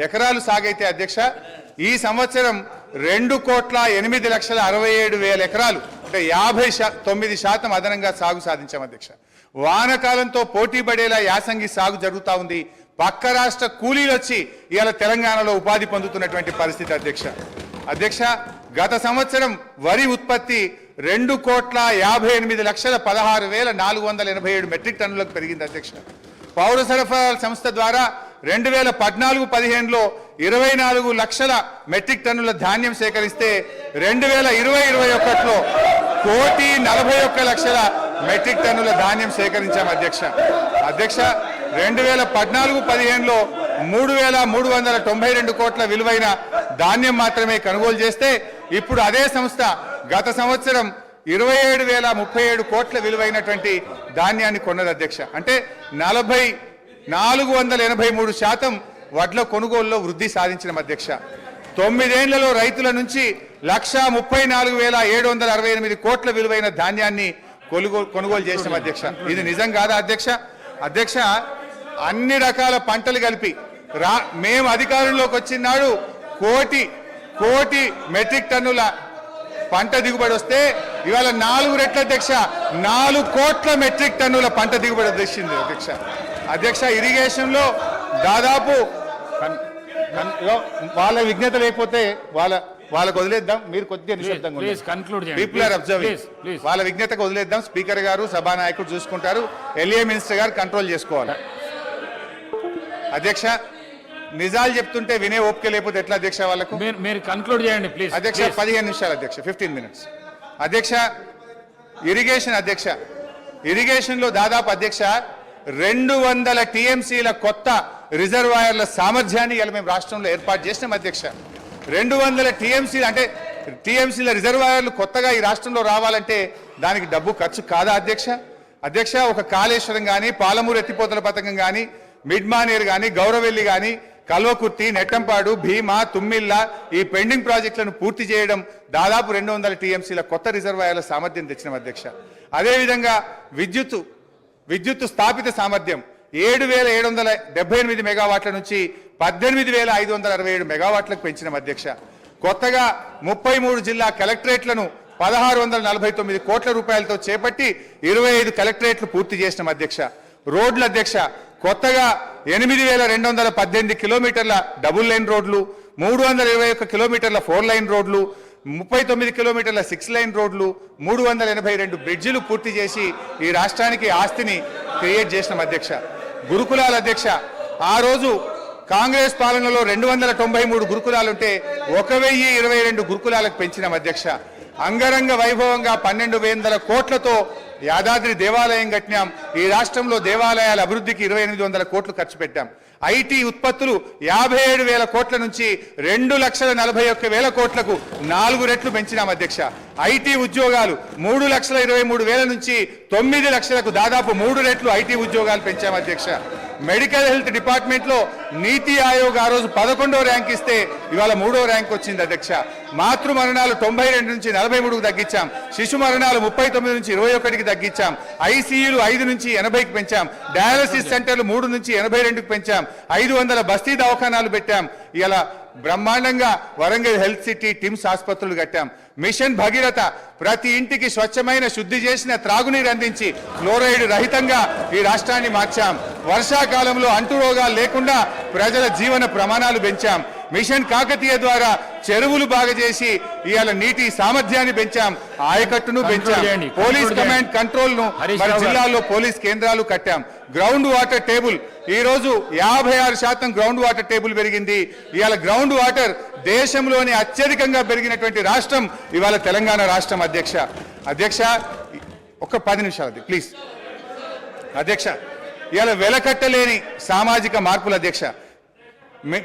ఎకరాలు సాగైతే అధ్యక్ష ఈ సంవత్సరం 2,08,67,000 ఎకరాలు అంటే 59% అదనంగా సాగు సాధించాం అధ్యక్ష. వానకాలంతో పోటీ పడేలా యాసంగి సాగు జరుగుతూ ఉంది. పక్క రాష్ట్ర కూలీలు వచ్చి ఇవాళ తెలంగాణలో ఉపాధి పొందుతున్నటువంటి పరిస్థితి అధ్యక్ష. గత సంవత్సరం వరి ఉత్పత్తి 2,58,16,487 మెట్రిక్ టన్నులకు పెరిగింది అధ్యక్ష. పౌర సరఫరాల సంస్థ ద్వారా 2014-15లో 24 లక్షల మెట్రిక్ టన్నుల ధాన్యం సేకరిస్తే 2020-21లో 1,41,00,000 మెట్రిక్ టన్నుల ధాన్యం సేకరించాం అధ్యక్ష. 2014-15లో 3,392 కోట్ల విలువైన ధాన్యం మాత్రమే కొనుగోలు చేస్తే ఇప్పుడు అదే సంస్థ గత సంవత్సరం 27,037 కోట్ల విలువైనటువంటి ధాన్యాన్ని కొన్నది అధ్యక్ష. అంటే 483% వడ్ల కొనుగోలులో వృద్ధి సాధించిన అధ్యక్ష. 9 ఏళ్లలో రైతుల నుంచి 1,34,768 కోట్ల విలువైన ధాన్యాన్ని కొనుగోలు చేసిన అధ్యక్ష. ఇది నిజం కాదా అధ్యక్ష? అన్ని రకాల పంటలు కలిపి మేము అధికారంలోకి వచ్చిన నాడు కోటి మెట్రిక్ టన్నుల పంట దిగుబడి వస్తే ఇవాళ 4 రెట్ల అధ్యక్ష 4 కోట్ల మెట్రిక్ టన్నుల పంట దిగుబడి వచ్చింది అధ్యక్ష. ఇరిగేషన్లో దాదాపు వాళ్ళ విజ్ఞత లేకపోతే వాళ్ళకు వదిలేద్దాం. మీరు కొద్దిగా నిశ్శబ్దంగా పీపుల్ ఆర్ అబ్జర్వింగ్. వాళ్ళ విజ్ఞతకు వదిలేద్దాం. స్పీకర్ గారు సభానాయకుడు చూసుకుంటారు. ఎల్ఏ మినిస్టర్ గారు కంట్రోల్ చేసుకోవాలి అధ్యక్ష. నిజాలు చెప్తుంటే వినే ఓపిక లేకపోతే ఎట్లా అధ్యక్ష? వాళ్ళకు మీరు కన్క్లూడ్ చేయండి ప్లీజ్ అధ్యక్ష. 15 నిమిషాలు అధ్యక్ష, 15 minutes అధ్యక్ష. ఇరిగేషన్ లో దాదాపు అధ్యక్ష 200 TMCల కొత్త రిజర్వాయర్ల సామర్థ్యాన్ని ఇలా మేము రాష్ట్రంలో ఏర్పాటు చేసినాం అధ్యక్ష. 200 TMCలు అంటే TMCల రిజర్వాయర్లు కొత్తగా ఈ రాష్ట్రంలో రావాలంటే దానికి డబ్బు ఖర్చు కాదా అధ్యక్ష? ఒక కాళేశ్వరం కానీ, పాలమూరు ఎత్తిపోతల పథకం కానీ, మిడ్మానేర్ కానీ, గౌరవెల్లి కానీ, కల్వకుర్తి, నెట్టంపాడు, భీమా, తుమ్మిళ్ళ ఈ పెండింగ్ ప్రాజెక్టులను పూర్తి చేయడం దాదాపు 200 TMCల కొత్త రిజర్వాయర్ల సామర్థ్యం తెచ్చినాం అధ్యక్ష. అదేవిధంగా విద్యుత్ స్థాపిత సామర్థ్యం 7,778 మెగావాట్ల నుంచి 18,567 మెగావాట్లకు పెంచిన అధ్యక్ష. కొత్తగా 33 జిల్లా కలెక్టరేట్లను 1,649 కోట్ల రూపాయలతో చేపట్టి 25 కలెక్టరేట్లు పూర్తి చేసిన అధ్యక్ష. రోడ్లు అధ్యక్ష కొత్తగా 8,218 కిలోమీటర్ల డబుల్ లైన్ రోడ్లు, 321 కిలోమీటర్ల 4 లైన్ రోడ్లు, 39 కిలోమీటర్ల 6 లైన్ రోడ్లు, 382 బ్రిడ్జిలు పూర్తి చేసి ఈ రాష్ట్రానికి ఆస్తిని క్రియేట్ చేసిన అధ్యక్ష. గురుకులాల అధ్యక్ష ఆ రోజు కాంగ్రెస్ పాలనలో 293 గురుకులాలుంటే 1,022 గురుకులాలకు పెంచిన అధ్యక్ష. అంగరంగ వైభవంగా 1,200 కోట్లతో యాదాద్రి దేవాలయం కట్టినాం. ఈ రాష్ట్రంలో దేవాలయాల అభివృద్ధికి 2,800 కోట్లు ఖర్చు పెట్టాం. ఐటీ ఉత్పత్తులు 57,000 కోట్ల నుంచి 2,41,000 కోట్లకు 4 రెట్లు పెంచినాం అధ్యక్ష. ఐటీ ఉద్యోగాలు 3,23,000 నుంచి 9 లక్షలకు దాదాపు 3 రెట్లు ఐటీ ఉద్యోగాలు పెంచాం అధ్యక్ష. మెడికల్ హెల్త్ డిపార్ట్మెంట్ లో నీతి ఆయోగ్ ఆ రోజు 11వ ర్యాంక్ ఇస్తే ఇవాళ 3వ ర్యాంక్ వచ్చింది అధ్యక్ష. మాతృ మరణాలు 92 నుంచి 43కు తగ్గించాం. శిశు మరణాలు 39 నుంచి 21కి తగ్గించాం. ఐసీయూలు 5 నుంచి 80కి పెంచాం. డయాలసిస్ సెంటర్లు 3 నుంచి 82కి పెంచాం. 500 బస్తీ దవాఖానాలు పెట్టాం. ఇలా బ్రహ్మాండంగా వరంగల్ హెల్త్ సిటీ, టిమ్స్ ఆసుపత్రులు కట్టాం. మిషన్ భగీరథ ప్రతి ఇంటికి స్వచ్ఛమైన శుద్ధి చేసిన త్రాగునీరు అందించి ఫ్లోరైడ్ రహితంగా ఈ రాష్ట్రాన్ని మార్చాం. వర్షాకాలంలో అంటురోగాలు లేకుండా ప్రజల జీవన ప్రమాణాలు పెంచాం. మిషన్ కాకతీయ ద్వారా చెరువులు బాగా చేసి ఇవాళ నీటి సామర్థ్యాన్ని పెంచాం. ఆయకట్టును పెంచాం. పోలీస్ కమాండ్ కంట్రోల్ ను మన జిల్లాల్లో పోలీస్ కేంద్రాలు కట్టాం. గ్రౌండ్ వాటర్ టేబుల్ ఈ రోజు 56% గ్రౌండ్ వాటర్ టేబుల్ పెరిగింది. ఇవాళ గ్రౌండ్ వాటర్ దేశంలోనే అత్యధికంగా పెరిగినటువంటి రాష్ట్రం ఇవాళ తెలంగాణ రాష్ట్రం అధ్యక్ష. ఒక 10 నిమిషాలు ప్లీజ్ అధ్యక్ష. ఇవాళ వెలకట్టలేని సామాజిక మార్పులు అధ్యక్ష.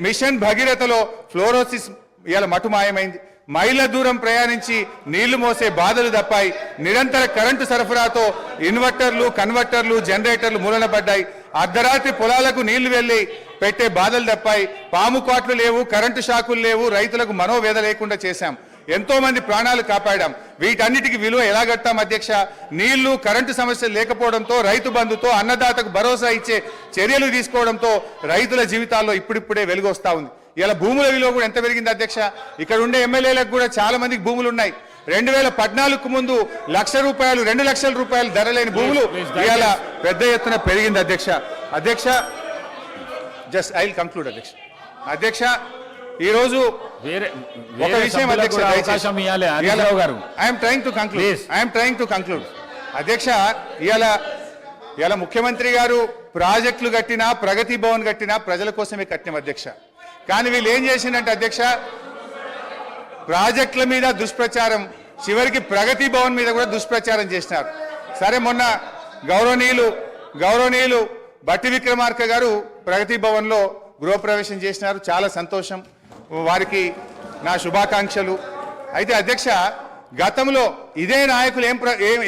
మిషన్ భగీరథలో ఫ్లోరోసిస్ ఇవాళ మటుమాయమైంది. మైళ్ళ దూరం ప్రయాణించి నీళ్లు మోసే బాధలు తప్పాయి. నిరంతర కరెంటు సరఫరాతో ఇన్వర్టర్లు, కన్వర్టర్లు, జనరేటర్లు మూలన పడ్డాయి. అర్ధరాత్రి పొలాలకు నీళ్లు వెళ్లి పెట్టే బాధలు తప్పాయి. పాము కాట్లు లేవు, కరెంటు షాకులు లేవు. రైతులకు మనోవేద లేకుండా చేశాం. ఎంతో మంది ప్రాణాలు కాపాడాం. వీటన్నిటికి విలువ ఎలా కట్టాం అధ్యక్ష? నీళ్లు, కరెంటు సమస్యలు లేకపోవడంతో, రైతు బంధుతో, అన్నదాతకు భరోసా ఇచ్చే చర్యలు తీసుకోవడంతో రైతుల జీవితాల్లో ఇప్పుడిప్పుడే వెలుగు వస్తా ఉంది. ఇలా భూముల విలువ కూడా ఎంత పెరిగింది అధ్యక్ష? ఇక్కడ ఉండే ఎమ్మెల్యేలకు కూడా చాలా మందికి భూములు ఉన్నాయి. 2014కు ముందు ₹1,00,000 ₹2,00,000 ధర లేని భూములు ఇవాళ పెద్ద ఎత్తున పెరిగింది అధ్యక్ష. అధ్యక్ష జస్ట్ ఐ విల్ కంక్లూడ్ అధ్యక్ష. అధ్యక్ష ఈరోజు ఒక విషయం అధ్యక్ష, ఐఎమ్ ట్రైంగ్ టు కంక్లూడ్ అధ్యక్ష. ఇవాళ ముఖ్యమంత్రి గారు ప్రాజెక్టులు కట్టినా, ప్రగతి భవన్ కట్టినా ప్రజల కోసమే కట్టినాం అధ్యక్ష. కానీ వీళ్ళు ఏం చేసిందంటే అధ్యక్ష, ప్రాజెక్టుల మీద దుష్ప్రచారం, చివరికి ప్రగతి భవన్ మీద కూడా దుష్ప్రచారం చేసినారు. సరే, మొన్న గౌరవనీయులు బట్టి విక్రమార్క గారు ప్రగతి భవన్లో గృహప్రవేశం చేసినారు. చాలా సంతోషం, వారికి నా శుభాకాంక్షలు. అయితే అధ్యక్ష, గతంలో ఇదే నాయకులు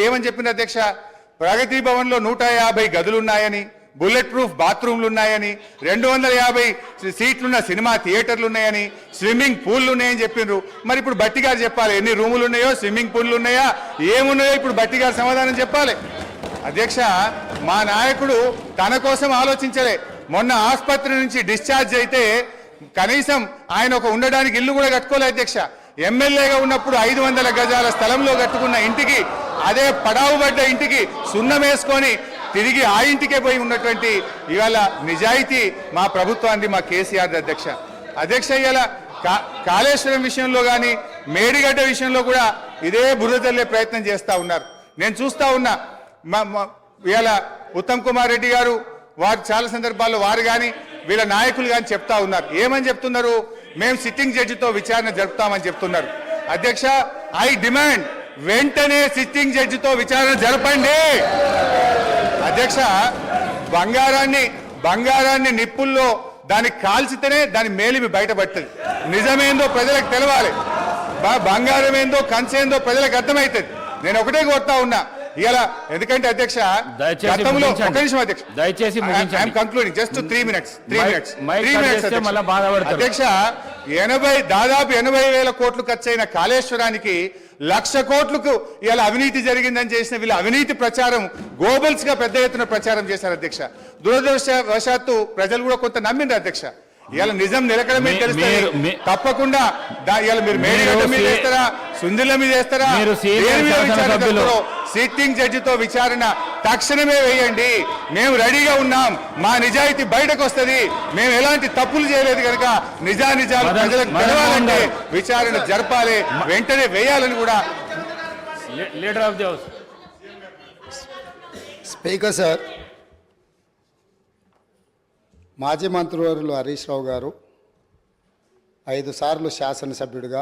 ఏమని చెప్పింది అధ్యక్ష, ప్రగతి భవన్లో 150 గదులు ఉన్నాయని, బుల్లెట్ ప్రూఫ్ బాత్రూమ్లు ఉన్నాయని, 250 సీట్లున్న సినిమా థియేటర్లు ఉన్నాయని, స్విమ్మింగ్ పూల్లు ఉన్నాయని చెప్పిండ్రు. మరి ఇప్పుడు బట్టి గారు చెప్పాలి ఎన్ని రూములు ఉన్నాయో, స్విమ్మింగ్ పూల్లు ఉన్నాయా, ఏమున్నాయో ఇప్పుడు బట్టి గారు సమాధానం చెప్పాలి. అధ్యక్ష, మా నాయకుడు తన కోసం ఆలోచించలే. మొన్న ఆసుపత్రి నుంచి డిశ్చార్జ్ అయితే కనీసం ఆయన ఒక ఉండడానికి ఇల్లు కూడా కట్టుకోలే అధ్యక్ష. ఎమ్మెల్యేగా ఉన్నప్పుడు 500 గజాల స్థలంలో కట్టుకున్న ఇంటికి, అదే పడావుబడ్డ ఇంటికి సున్నం వేసుకొని తిరిగి ఆ ఇంటికే పోయి ఉన్నటువంటి ఇవాళ నిజాయితీ మా ప్రభుత్వాన్ని, మా కేసీఆర్ అధ్యక్ష. ఇవాళ కాళేశ్వరం విషయంలో కానీ, మేడిగడ్డ విషయంలో కూడా ఇదే బురద చల్లే ప్రయత్నం చేస్తూ ఉన్నారు. నేను చూస్తూ ఉన్నా, ఇవాళ ఉత్తమ్ కుమార్ రెడ్డి గారు వారు చాలా సందర్భాల్లో వారు కానీ వీళ్ళ నాయకులు కానీ చెప్తా ఉన్నారు. ఏమని చెప్తున్నారు? మేము సిట్టింగ్ జడ్జితో విచారణ జరుపుతామని చెప్తున్నారు. అధ్యక్ష, ఐ డిమాండ్ వెంటనే సిట్టింగ్ జడ్జితో విచారణ జరపండి. అధ్యక్ష, బంగారాన్ని నిప్పుల్లో దాన్ని కాల్చితేనే దాని మేలిమి బయటపడుతుంది. నిజమేందో ప్రజలకు తెలవాలి, బంగారం ఏందో కంచేందో ప్రజలకు అర్థమవుతుంది. నేను ఒకటే కోరుతా ఉన్నా ఇలా, ఎందుకంటే అధ్యక్ష గతంలో ఒక నిమిషం అధ్యక్ష, దయచేసి కంక్లూడింగ్ జస్ట్ 3 minutes అధ్యక్ష. దాదాపు 80,000 కోట్లు ఖర్చయిన కాళేశ్వరానికి 1,00,000 కోట్లకు ఇలా అవినీతి జరిగిందని చేసిన వీళ్ళ అవినీతి ప్రచారం గోబల్స్ గా పెద్ద ఎత్తున ప్రచారం చేశారు అధ్యక్ష. దురదృష్టవశాత్తు ప్రజలు కూడా కొంత నమ్మిండ్రు అధ్యక్ష. ఇవాళ నిజం నిలకడమే తెలుస్తుంది. తప్పకుండా ఇవాళ మీరు మేడిగడ్డ మీద వేస్తారా, సుందిల మీద వేస్తారా, సిట్టింగ్ జడ్జితో విచారణ తక్షణమే వేయండి. మేము రెడీగా ఉన్నాం. మా నిజాయితీ బయటకు వస్తుంది. మేము ఎలాంటి తప్పులు చేయలేదు కనుక నిజాలు ప్రజలకు తెలవాలంటే విచారణ జరపాలి, వెంటనే వేయాలని కూడా. Leader of the house speaker sir, మాజీ మంత్రివర్యులు హరీష్ రావు గారు 5 సార్లు శాసనసభ్యుడిగా,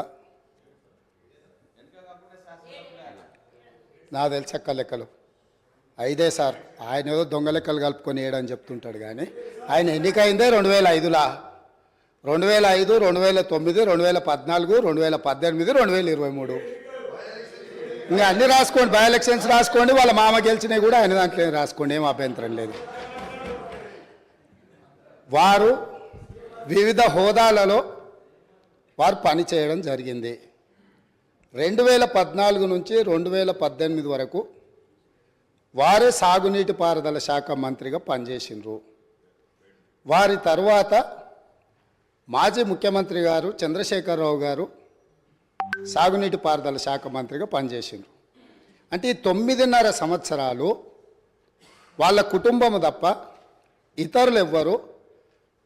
నా తెలిసక్క లెక్కలు 5 సార్లు, ఆయన ఏదో దొంగ లెక్కలు కలుపుకొని వేయడని చెప్తుంటాడు. కానీ ఆయన ఎన్నికైందే 2005, 2009, 2014, 2018, 2023. ఇంకా అన్ని రాసుకోండి, బై ఎలక్షన్స్ రాసుకోండి, వాళ్ళ మామ గెలిచినవి కూడా ఆయన దాంట్లో రాసుకోండి, ఏం అభ్యంతరం లేదు. వారు వివిధ హోదాలలో వారు పనిచేయడం జరిగింది. 2014 నుంచి 2018 వరకు వారే సాగునీటి పారుదల శాఖ మంత్రిగా పనిచేసిండ్రు. వారి తర్వాత మాజీ ముఖ్యమంత్రి గారు చంద్రశేఖరరావు గారు సాగునీటి పారుదల శాఖ మంత్రిగా పనిచేసిండ్రు. అంటే ఈ 9.5 సంవత్సరాలు వాళ్ళ కుటుంబము తప్ప ఇతరులు ఎవ్వరూ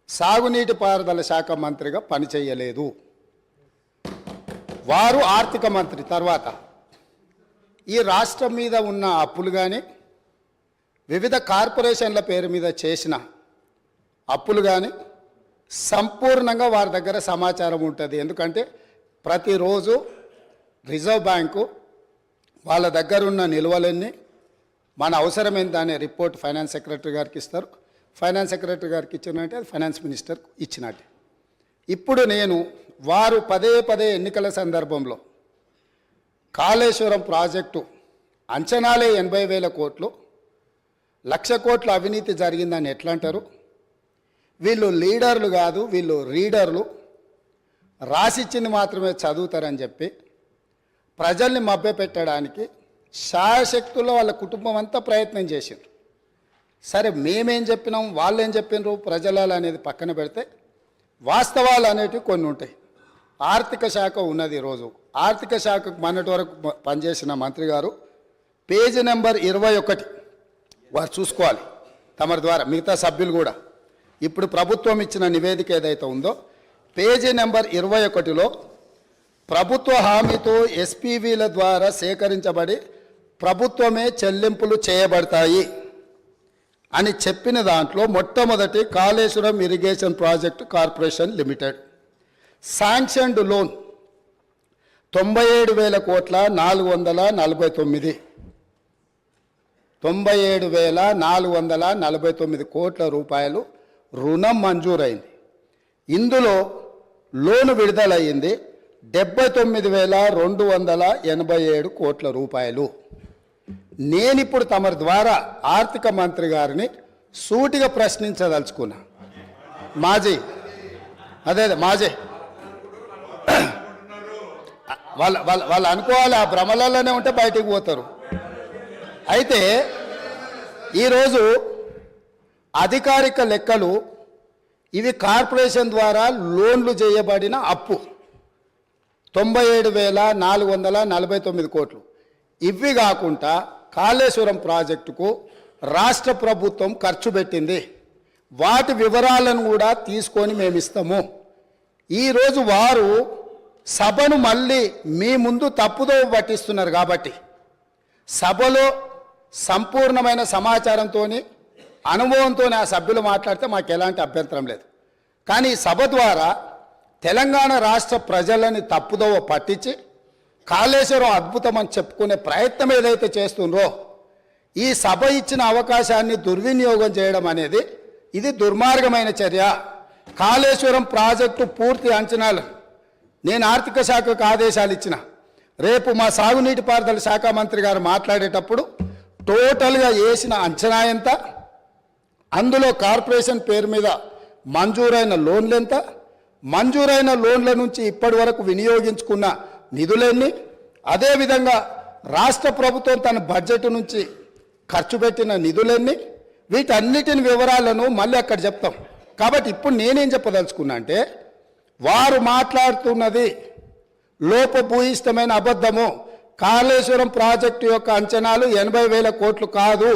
సాగునీటి పారుదల శాఖ మంత్రిగా పనిచేయలేదు. వారు ఆర్థిక మంత్రి తర్వాత ఈ రాష్ట్రం మీద ఉన్న అప్పులు కానీ, వివిధ కార్పొరేషన్ల పేరు మీద చేసిన అప్పులు కానీ సంపూర్ణంగా వారి దగ్గర సమాచారం ఉంటుంది. ఎందుకంటే ప్రతిరోజు రిజర్వ్ బ్యాంకు వాళ్ళ దగ్గర ఉన్న నిల్వలన్నీ మన అవసరం ఎంత అనే రిపోర్ట్ ఫైనాన్స్ సెక్రటరీ గారికి ఇస్తారు. ఫైనాన్స్ సెక్రటరీ గారికి ఇచ్చినట్టే అది ఫైనాన్స్ మినిస్టర్ ఇచ్చినట్టే. ఇప్పుడు నేను వారు పదే ఎన్నికల సందర్భంలో కాళేశ్వరం ప్రాజెక్టు అంచనాలే 80,000 కోట్లు, 1,00,000 కోట్ల అవినీతి జరిగిందని ఎట్లా అంటారు? వీళ్ళు లీడర్లు కాదు, వీళ్ళు రీడర్లు, రాసిచ్చింది మాత్రమే చదువుతారని చెప్పి ప్రజల్ని మభ్యపెట్టడానికి శాయశక్తుల్లో వాళ్ళ కుటుంబం అంతా ప్రయత్నం చేసిండ్రు. సరే, మేమేం చెప్పినాం, వాళ్ళు ఏం చెప్పినారు, ప్రజల అనేది పక్కన పెడితే వాస్తవాలు అనేటివి కొన్ని ఉంటాయి. ఆర్థిక శాఖ ఉన్నది ఈరోజు. ఆర్థిక శాఖకు మొన్నటి వరకు పనిచేసిన మంత్రి గారు పేజీ నెంబర్ 21 వారు చూసుకోవాలి తమరి ద్వారా, మిగతా సభ్యులు కూడా. ఇప్పుడు ప్రభుత్వం ఇచ్చిన నివేదిక ఏదైతే ఉందో పేజీ నెంబర్ 21లో ప్రభుత్వ హామీతో ఎస్పీవీల ద్వారా సేకరించబడి ప్రభుత్వమే చెల్లింపులు చేయబడతాయి అని చెప్పిన దాంట్లో మొట్టమొదటి Kaleshwaram irrigation project corporation limited sanctioned loan 97,000 కోట్ల 449 97,449 కోట్ల రూపాయలు రుణం మంజూరైంది. ఇందులో లోను విడుదలయ్యింది 79,287 కోట్ల రూపాయలు. నేనిప్పుడు తమరి ద్వారా ఆర్థిక మంత్రి గారిని సూటిగా ప్రశ్నించదలుచుకున్నా. మాజీ వాళ్ళు అనుకోవాలి ఆ భ్రమలలోనే ఉంటే బయటికి పోతారు. అయితే ఈరోజు అధికారిక లెక్కలు ఇవి కార్పొరేషన్ ద్వారా లోన్లు చేయబడిన అప్పు 97,449 కోట్లు. ఇవి కాకుండా కాళేశ్వరం ప్రాజెక్టుకు రాష్ట్ర ప్రభుత్వం ఖర్చు పెట్టింది. వాటి వివరాలను కూడా తీసుకొని మేము ఇస్తాము. ఈరోజు వారు సభను మళ్ళీ మీ ముందు తప్పుదో పట్టిస్తున్నారు కాబట్టి సభలో సంపూర్ణమైన సమాచారంతో అనుభవంతో ఆ సభ్యులు మాట్లాడితే మాకు ఎలాంటి అభ్యంతరం లేదు. కానీ సభ ద్వారా తెలంగాణ రాష్ట్ర ప్రజలని తప్పుదోవ పట్టించి కాళేశ్వరం అద్భుతం అని చెప్పుకునే ప్రయత్నం ఏదైతే చేస్తుండ్రో ఈ సభ ఇచ్చిన అవకాశాన్ని దుర్వినియోగం చేయడం అనేది ఇది దుర్మార్గమైన చర్య. కాళేశ్వరం ప్రాజెక్టు పూర్తి అంచనాలు నేను ఆర్థిక శాఖకు ఆదేశాలు ఇచ్చిన. రేపు మా సాగునీటి పారుదల శాఖ మంత్రి గారు మాట్లాడేటప్పుడు టోటల్గా వేసిన అంచనా ఎంత, అందులో కార్పొరేషన్ పేరు మీద మంజూరైన లోన్లు ఎంత, మంజూరైన లోన్ల నుంచి ఇప్పటి వరకు వినియోగించుకున్న నిధులన్నీ, అదేవిధంగా రాష్ట్ర ప్రభుత్వం తన బడ్జెట్ నుంచి ఖర్చు పెట్టిన నిధులన్నీ, వీటన్నిటిని వివరాలను మళ్ళీ అక్కడ చెప్తాం. కాబట్టి ఇప్పుడు నేనేం చెప్పదలుచుకున్నా అంటే వారు మాట్లాడుతున్నది లోపభూయిష్టమైన అబద్ధము. కాళేశ్వరం ప్రాజెక్టు యొక్క అంచనాలు 80,000 కోట్లు కాదు,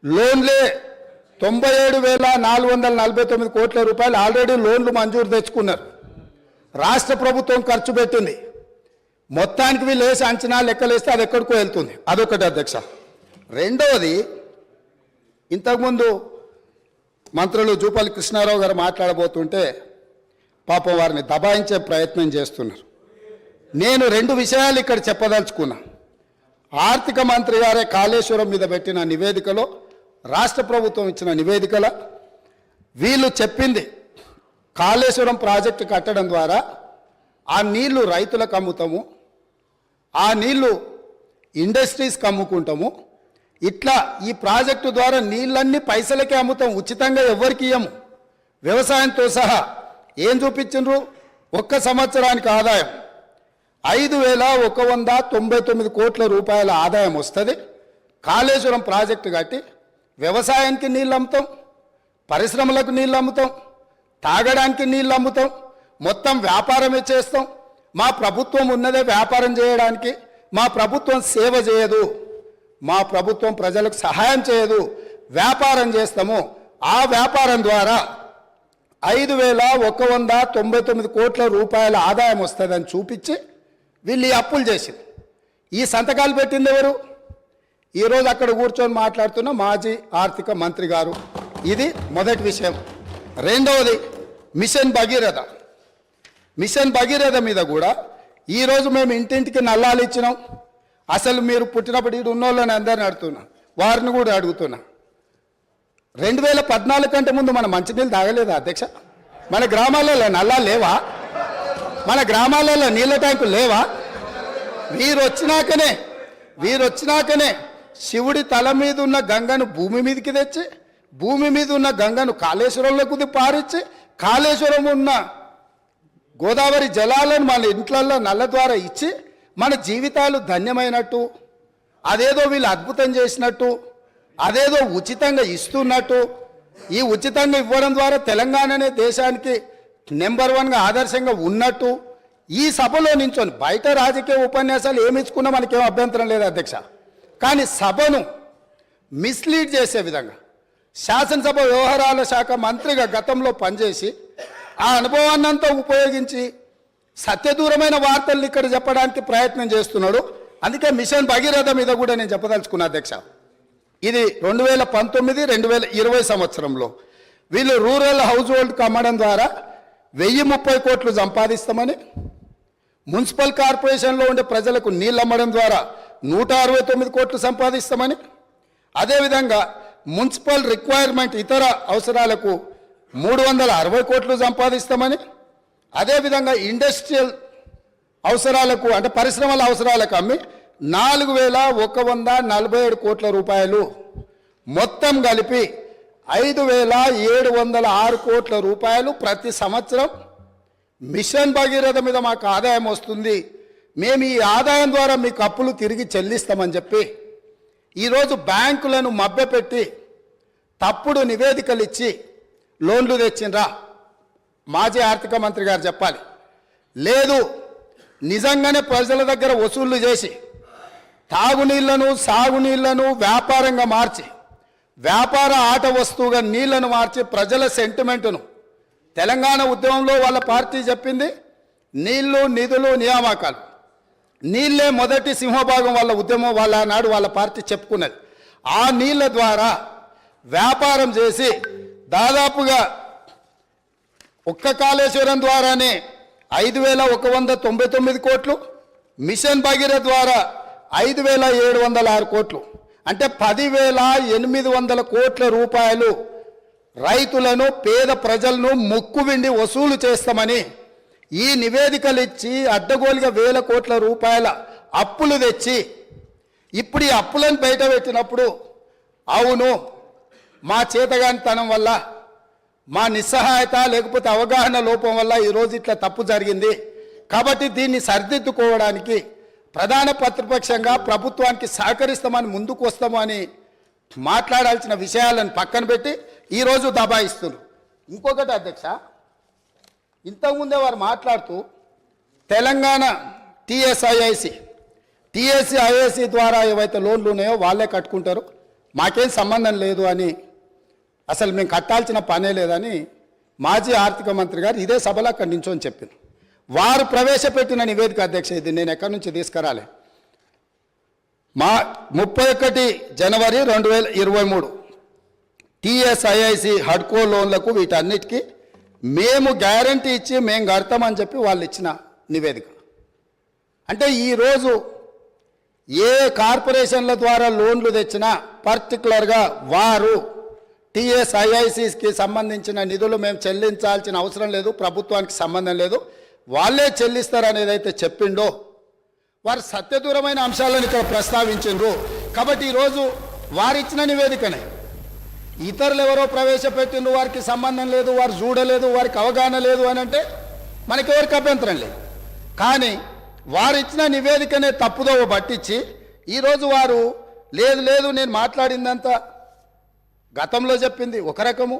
లోన్లే 97,449 కోట్ల రూపాయలు ఆల్రెడీ లోన్లు మంజూరు తెచ్చుకున్నారు. రాష్ట్ర ప్రభుత్వం ఖర్చు పెట్టింది. మొత్తానికి వీళ్ళు వేసి అంచనా లెక్కలేస్తే అది ఎక్కడికో వెళ్తుంది. అదొకటి అధ్యక్ష. రెండవది, ఇంతకుముందు మంత్రులు జూపల్లి కృష్ణారావు గారు మాట్లాడబోతుంటే పాపం వారిని దబాయించే ప్రయత్నం చేస్తున్నారు. నేను 2 విషయాలు ఇక్కడ చెప్పదలుచుకున్నా. ఆర్థిక మంత్రి గారే కాళేశ్వరం మీద పెట్టిన నివేదికలో, రాష్ట్ర ప్రభుత్వం ఇచ్చిన నివేదికలో వీళ్ళు చెప్పింది కాళేశ్వరం ప్రాజెక్టు కట్టడం ద్వారా ఆ నీళ్లు రైతులకు అమ్ముతాము, ఆ నీళ్లు ఇండస్ట్రీస్కి అమ్ముకుంటాము, ఇట్లా ఈ ప్రాజెక్టు ద్వారా నీళ్ళన్నీ పైసలకే అమ్ముతాం, ఉచితంగా ఎవరికి ఇయ్యము. వ్యవసాయంతో సహా ఏం చూపించిండ్రు? ఒక్క సంవత్సరానికి ఆదాయం 5,199 కోట్ల రూపాయల ఆదాయం వస్తుంది. కాళేశ్వరం ప్రాజెక్టు కట్టి వ్యవసాయానికి నీళ్ళు అమ్ముతాం, పరిశ్రమలకు నీళ్ళు అమ్ముతాం, తాగడానికి నీళ్ళు అమ్ముతాం, మొత్తం వ్యాపారమే చేస్తాం. మా ప్రభుత్వం ఉన్నదే వ్యాపారం చేయడానికి. మా ప్రభుత్వం సేవ చేయదు, మా ప్రభుత్వం ప్రజలకు సహాయం చేయదు, వ్యాపారం చేస్తాము. ఆ వ్యాపారం ద్వారా 5,199 కోట్ల రూపాయల ఆదాయం వస్తుందని చూపించి వీళ్ళు ఈ అప్పులు చేసింది. ఈ సంతకాలు పెట్టింది ఎవరు? ఈరోజు అక్కడ కూర్చొని మాట్లాడుతున్న మాజీ ఆర్థిక మంత్రి గారు. ఇది మొదటి విషయం. రెండవది, మిషన్ భగీరథ. మిషన్ భగీరథ మీద కూడా ఈరోజు మేము ఇంటింటికి నల్లాలు ఇచ్చినాం. అసలు మీరు పుట్టినప్పుడు ఇటు ఉన్నోళ్ళని అందరిని అడుగుతున్నా, వారిని కూడా అడుగుతున్నా. 2014 కంటే ముందు మన మంచినీళ్ళు తాగలేదా అధ్యక్ష? మన గ్రామాలలో నల్లాలు లేవా? మన గ్రామాలలో నీళ్ళ ట్యాంకులు లేవా? వీరొచ్చినాకనే శివుడి తల మీద ఉన్న గంగను భూమి మీదకి తెచ్చి, భూమి మీద ఉన్న గంగను కాళేశ్వరంలోకి పారిచ్చి, కాళేశ్వరం ఉన్న గోదావరి జలాలను మన ఇంట్లల్లో నల్ల ద్వారా ఇచ్చి మన జీవితాలు ధన్యమైనట్టు, అదేదో వీళ్ళు అద్భుతం చేసినట్టు, అదేదో ఉచితంగా ఇస్తున్నట్టు, ఈ ఉచితంగా ఇవ్వడం ద్వారా తెలంగాణనే దేశానికి నెంబర్ వన్గా ఆదర్శంగా ఉన్నట్టు ఈ సభలో నించొని బయట రాజకీయ ఉపన్యాసాలు ఏమి ఇచ్చుకున్నా మనకేం అభ్యంతరం లేదు అధ్యక్ష. కానీ సభను మిస్లీడ్ చేసే విధంగా శాసనసభ వ్యవహారాల శాఖ మంత్రిగా గతంలో పనిచేసి ఆ అనుభవాన్నంతా ఉపయోగించి సత్యదూరమైన వార్తల్ని ఇక్కడ చెప్పడానికి ప్రయత్నం చేస్తున్నాడు. అందుకే మిషన్ భగీరథ మీద కూడా నేను చెప్పదలుచుకున్నా అధ్యక్ష. ఇది 2019-2020 సంవత్సరంలో వీళ్ళు రూరల్ హౌస్ హోల్డ్కి అమ్మడం ద్వారా 1030 కోట్లు సంపాదిస్తామని, మున్సిపల్ కార్పొరేషన్లో ఉండే ప్రజలకు నీళ్ళు అమ్మడం ద్వారా 169 కోట్లు సంపాదిస్తామని, అదేవిధంగా మున్సిపల్ రిక్వైర్మెంట్ ఇతర అవసరాలకు 360 కోట్లు సంపాదిస్తామని, అదేవిధంగా ఇండస్ట్రియల్ అవసరాలకు అంటే పరిశ్రమల అవసరాలకు అమ్మి 4147 కోట్ల రూపాయలు, మొత్తం కలిపి 5706 కోట్ల రూపాయలు ప్రతి సంవత్సరం మిషన్ భగీరథ మీద మాకు ఆదాయం వస్తుంది, మేము ఈ ఆదాయం ద్వారా మీకు అప్పులు తిరిగి చెల్లిస్తామని చెప్పి ఈరోజు బ్యాంకులను మభ్యపెట్టి తప్పుడు నివేదికలు ఇచ్చి లోన్లు తెచ్చిండ్రా? మాజీ ఆర్థిక మంత్రి గారు చెప్పాలి. లేదు, నిజంగానే ప్రజల దగ్గర వసూళ్లు చేసి తాగునీళ్లను సాగునీళ్లను వ్యాపారంగా మార్చి వ్యాపార ఆట వస్తువుగా నీళ్లను మార్చి ప్రజల సెంటిమెంటును, తెలంగాణ ఉద్యమంలో వాళ్ళ పార్టీ చెప్పింది నీళ్లు నిధులు నియామకాలు, నీళ్ళే మొదటి సింహభాగం వాళ్ళ ఉద్యమం, వాళ్ళ నాడు వాళ్ళ పార్టీ చెప్పుకున్నది. ఆ నీళ్ల ద్వారా వ్యాపారం చేసి దాదాపుగా ఒక్క కాళేశ్వరం ద్వారానే 5199 కోట్లు, మిషన్ భగీరథ ద్వారా 5706 కోట్లు, అంటే 10,800 కోట్ల రూపాయలు రైతులను పేద ప్రజలను ముక్కువిండి వసూలు చేస్తామని ఈ నివేదికలు ఇచ్చి అడ్డగోలుగా 1000 కోట్ల రూపాయల అప్పులు తెచ్చి ఇప్పుడు ఈ అప్పులను బయట పెట్టినప్పుడు అవును మా చేతగానితనం వల్ల, మా నిస్సహాయత లేకపోతే అవగాహన లోపం వల్ల ఈరోజు ఇట్లా తప్పు జరిగింది, కాబట్టి దీన్ని సరిదిద్దుకోవడానికి ప్రధాన ప్రతిపక్షంగా ప్రభుత్వానికి సహకరిస్తామని ముందుకు వస్తాము అని మాట్లాడాల్సిన విషయాలను పక్కన పెట్టి ఈరోజు దబాయిస్తున్నారు. ఇంకొకటి అధ్యక్ష, ఇంతకుముందే వారు మాట్లాడుతూ తెలంగాణ టీఎస్ఐఐసి ద్వారా ఏవైతే లోన్లు ఉన్నాయో వాళ్ళే కట్టుకుంటారు, మాకేం సంబంధం లేదు అని, అసలు మేము కట్టాల్సిన పనే లేదని మాజీ ఆర్థిక మంత్రి గారు ఇదే సభలో అక్కడి నుంచో చెప్పింది. వారు ప్రవేశపెట్టిన నివేదిక అధ్యక్ష, ఇది నేను ఎక్కడి నుంచి తీసుకురాలే. 31 జనవరి 2023 టీఎస్ఐఐసి హడ్కో లోన్లకు వీటన్నిటికీ మేము గ్యారంటీ ఇచ్చి మేము కడతామని చెప్పి వాళ్ళు ఇచ్చిన నివేదిక. అంటే ఈరోజు ఏ కార్పొరేషన్ల ద్వారా లోన్లు తెచ్చినా పర్టికులర్గా వారు టీఎస్ఐఐసికి సంబంధించిన నిధులు మేము చెల్లించాల్సిన అవసరం లేదు, ప్రభుత్వానికి సంబంధం లేదు, వాళ్ళే చెల్లిస్తారు అనేది అయితే చెప్పిండో వారు సత్యదూరమైన అంశాలను ఇక్కడ ప్రస్తావించారు. కాబట్టి ఈరోజు వారు ఇచ్చిన నివేదికనే ఇతరులు ఎవరో ప్రవేశపెట్టిండ్రు, వారికి సంబంధం లేదు, వారు చూడలేదు, వారికి అవగాహన లేదు అని అంటే మనకి ఎవరికి అభ్యంతరం లేదు. కానీ వారు ఇచ్చిన నివేదికనే తప్పుదోవ పట్టించి ఈరోజు వారు లేదు లేదు నేను మాట్లాడిందంతా గతంలో చెప్పింది ఒక రకము,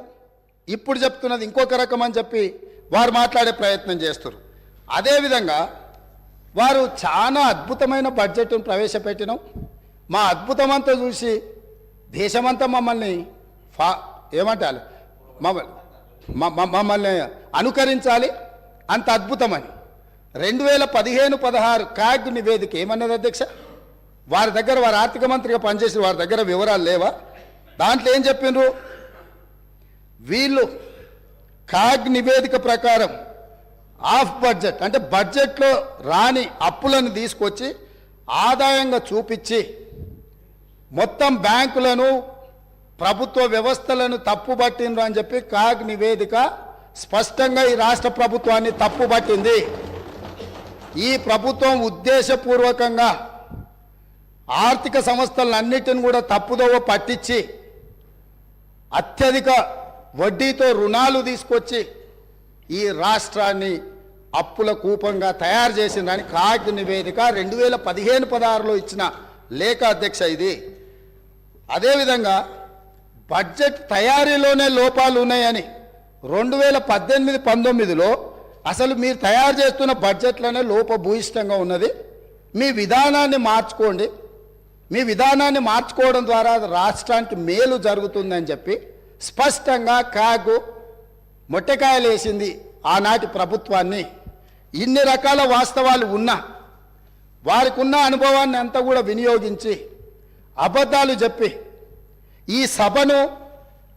ఇప్పుడు చెప్తున్నది ఇంకొక రకం అని చెప్పి వారు మాట్లాడే ప్రయత్నం చేస్తారు. అదేవిధంగా వారు చాలా అద్భుతమైన బడ్జెట్ను ప్రవేశపెట్టినాం, మా అద్భుతమంతా చూసి దేశమంతా మమ్మల్ని ఏమంటారు మమ్మల్ని అనుకరించాలి, అంత అద్భుతమని 2015-16 క్యాగ్ నివేదిక ఏమన్నది అధ్యక్ష? వారి దగ్గర వారు ఆర్థిక మంత్రిగా పనిచేసిన వారి దగ్గర వివరాలు లేవా? దాంట్లో ఏం చెప్పిండ్రు? వీళ్ళు క్యాగ్ నివేదిక ప్రకారం ఆఫ్ బడ్జెట్ అంటే బడ్జెట్లో రాని అప్పులను తీసుకొచ్చి ఆదాయంగా చూపించి మొత్తం బ్యాంకులను ప్రభుత్వ వ్యవస్థలను తప్పుబట్టిండ్రు అని చెప్పి క్యాగ్ నివేదిక స్పష్టంగా ఈ రాష్ట్ర ప్రభుత్వాన్ని తప్పుబట్టింది. ఈ ప్రభుత్వం ఉద్దేశపూర్వకంగా ఆర్థిక సంస్థలన్నిటిని కూడా తప్పుదోవ పట్టించి అత్యధిక వడ్డీతో రుణాలు తీసుకొచ్చి ఈ రాష్ట్రాన్ని అప్పుల కూపంగా తయారు చేసిందని క్యాగ్ నివేదిక 2015-16లో ఇచ్చిన లేఖ అధ్యక్ష ఇది. అదేవిధంగా బడ్జెట్ తయారీలోనే లోపాలు ఉన్నాయని 2018-19లో అసలు మీరు తయారు చేస్తున్న బడ్జెట్లోనే లోపభూయిష్టంగా ఉన్నది. మీ విధానాన్ని మార్చుకోండి, మీ విధానాన్ని మార్చుకోవడం ద్వారా రాష్ట్రానికి మేలు జరుగుతుందని చెప్పి స్పష్టంగా కాగు మొట్టకాయలు వేసింది ఆనాటి ప్రభుత్వాన్ని. ఇన్ని రకాల వాస్తవాలు ఉన్నా వారికి ఉన్న అనుభవాన్ని అంతా కూడా వినియోగించి అబద్ధాలు చెప్పి ఈ సభను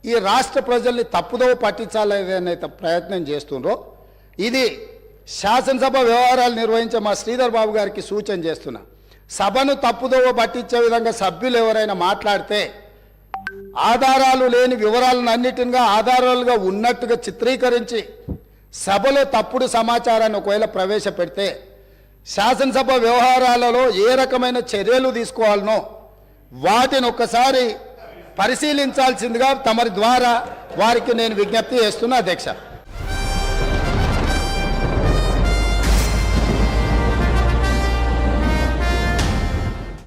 ఈ రాష్ట్ర ప్రజల్ని తప్పుదోవ పట్టించాలనే ప్రయత్నం చేస్తుండ్రో ఇది శాసనసభ వ్యవహారాలు నిర్వహించే మా శ్రీధర్ బాబు గారికి సూచన చేస్తున్నా. సభను తప్పుదోవ పట్టించే విధంగా సభ్యులు ఎవరైనా మాట్లాడితే ఆధారాలు లేని వివరాలను అన్నిటిగా ఆధారాలుగా ఉన్నట్టుగా చిత్రీకరించి సభలో తప్పుడు సమాచారాన్ని ఒకవేళ ప్రవేశపెడితే శాసనసభ వ్యవహారాలలో ఏ రకమైన చర్యలు తీసుకోవాలనో వాటిని ఒక్కసారి పరిశీలించాల్సిందిగా తమరి ద్వారా వారికి నేను విజ్ఞప్తి చేస్తున్నా అధ్యక్ష.